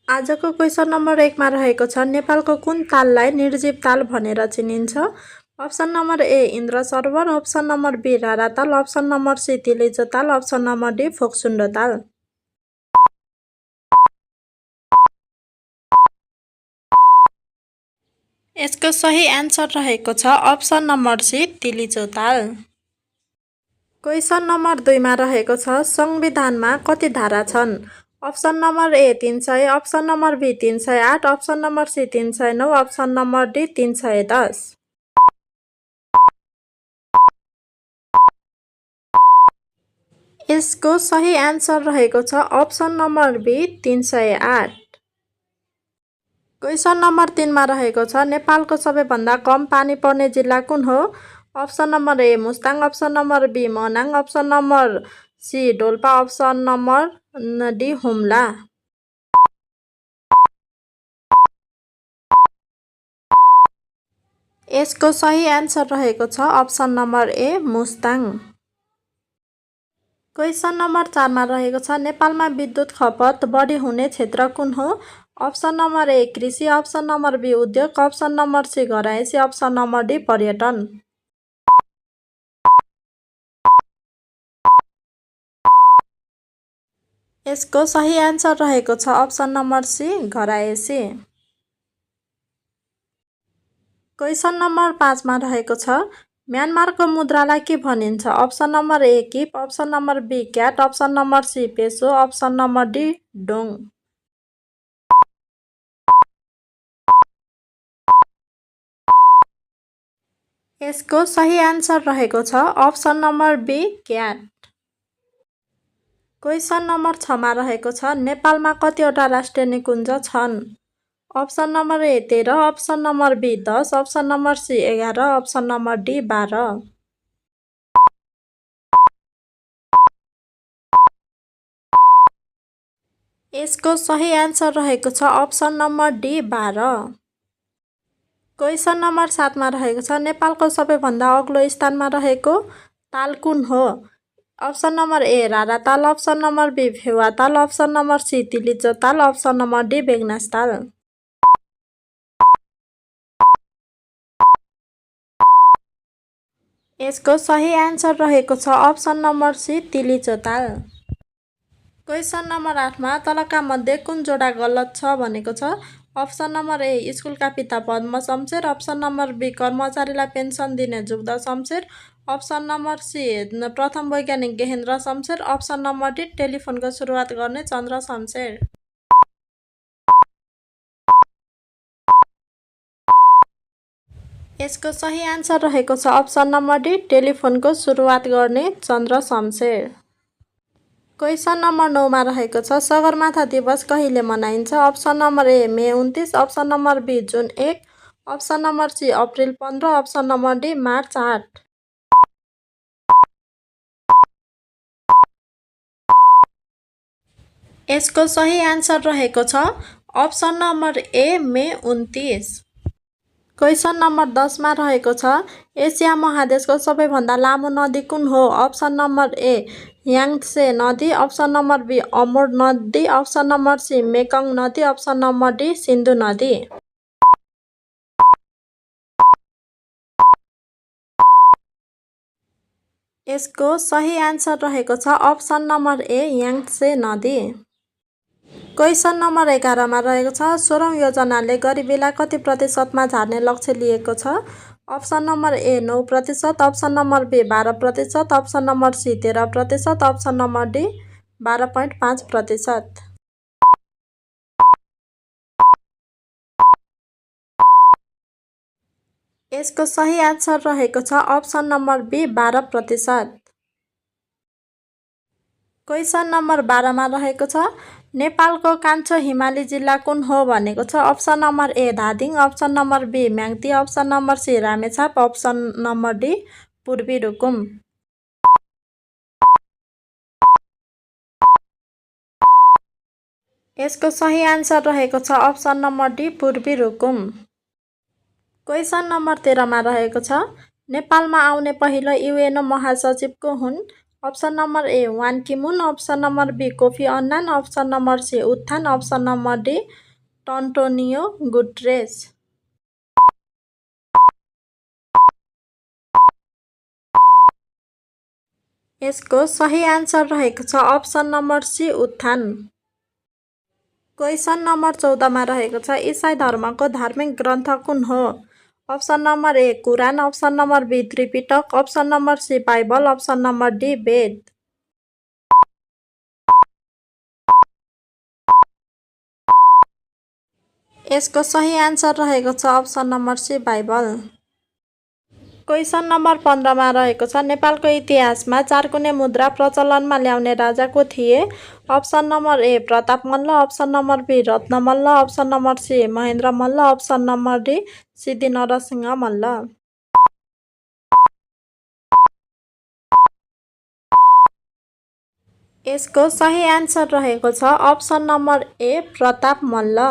आजको question number 1 मा रहेको छ नेपालको कुन ताललाई निर्जीव ताल भनेर चिनिन्छ? Option number A Indra Sarovar, option number B Rara ताल, अप्सन नम्बर सी तिलिचो ताल, अप्सन नम्बर डी फोक्सुन्डो ताल। यसको सही एन्सर रहेको छ अप्सन नम्बर सी तिलिचो ताल। क्वेसन नम्बर 2 मा रहेको छ संविधानमा कति धारा छन्? Option number A 300, option number B 308, option number C 309, option number D 310। यसको सही एन्सर रहेको छ option number B 308। Question number 3 मा रहेको छ नेपालको सबैभन्दा कम पानी पर्ने जिल्ला कुन हो? Option number A Mustang, option number B Manang, option number C Dolpa, option number D Humla. यसको सही एन्सर रहेको छ option number A Mustang. Question number 4 मा रहेको छ नेपालमा विद्युत खपत बढी हुने क्षेत्र कुन हो? अप्सन नम्बर ए कृषि, अप्सन नम्बर बी उद्योग, अप्सन नम्बर सी घरायसी, अप्सन नम्बर डी पर्यटन। यसको सही एन्सर रहेको छ अप्सन नम्बर सी घरायसी। क्वेसन नम्बर 5 मा रहेको छ म्यानमारको मुद्रालाई के भनिन्छ? Option number A kip, option number B kyat, option number C peso, option number D dong. यसको सही एन्सर रहेको छ option number B kyat. Question number 6 मा रहेको छ नेपालमा कतिवटा राष्ट्रिय निकुञ्ज छन्? Option number A 13, option number B 10, option number C 11, option number D 12। यसको सही एन्सर रहेको छ option number D 12। Question number 7 मा रहेको छ नेपालको सबैभन्दा अग्लो स्थानमा रहेको ताल कुन हो? अप्सन नम्बर ए रारा ताल, option number be Phewa Tal, option number C Tilicho ताल, अप्सन नम्बर डी बेगनास ताल। यसको सही एन्सर रहेको छ अप्सन नम्बर सी तिलिचो ताल। क्वेसन नम्बर 8 मा तलका मध्ये कुन जोडा गलत छ भनेको छ? अप्सन नम्बर ए स्कुलका पिता Padma Shamsher, option number B कर्मचारीलाई पेन्सन दिने Juddha Shamsher, option number C प्रथम वैज्ञानिक Gehendra Shamsher, option number D टेलिफोनको सुरुवात गर्ने चन्द्र शमशेर। यसको सही एन्सर रहेको छ अप्सन नम्बर डी टेलिफोनको सुरुवात गर्ने चन्द्र शमशेर। क्वेसन नम्बर 9 मा रहेको छ सगरमाथा दिवस कहिले मनाइन्छ? Option number A May 29, option number B June 1, option number C April 15, option number D March 8। यसको सही एन्सर रहेको छ option number A May 29। Question number 10 मा रहेको छ एसिया महादेशको सबैभन्दा लामो नदी कुन हो? अप्सन नम्बर ए याङ्त्से नदी, अप्सन नम्बर बी अमोर नदी, अप्सन नम्बर सी मेकङ नदी, अप्सन नम्बर डी सिन्धु नदी। यसको सही एन्सर रहेको छ अप्सन नम्बर ए याङ्त्से नदी। क्वेसन नम्बर 11 मा रहेको छ 16औं योजनाले गरिबीलाई कति प्रतिशतमा झार्ने लक्ष्य लिएको छ? Option number A 9%, option number B 12%, option number C 13%, option number D 12.5%। यसको सही एन्सर रहेको छ option number B 12%। Question number 12 मा रहेको छ नेपालको कान्छो हिमाली जिल्ला कुन हो भनेको छ? Option number A Dhading, option number B Myagdi, option number C Ramechhap, option number D पूर्वी रुकुम। यसको सही एन्सर रहेको छ अप्सन नम्बर डी पूर्वी रुकुम। क्वेसन नम्बर 13 मा रहेको छ नेपालमा आउने पहिलो युएनओ महासचिव को हुन्? Option number A Ban Ki Moon, option number B Kofi Annan, option number C U Thant, option number D Antonio Guterres. यसको सही आन्सर रहेको छ option number C U Thant. Question number 14 मा रहेको छ इसाई धर्मको धार्मिक ग्रन्थ कुन हो? Option number A Quran, option number B Tripitaka, option number C Bible, option number D Veda. यसको सही आन्सर रहेको छ option number C Bible. Question number 15 मा रहेको छ नेपालको इतिहासमा चारकुने मुद्रा प्रचलनमा ल्याउने राजा को थिए? Option number A Pratap Malla, option number B Ratna Malla, option number C Mahendra Malla, option number D Siddhi Narsingh Malla. यसको सही आन्सर रहेको छ option number A Pratap Malla.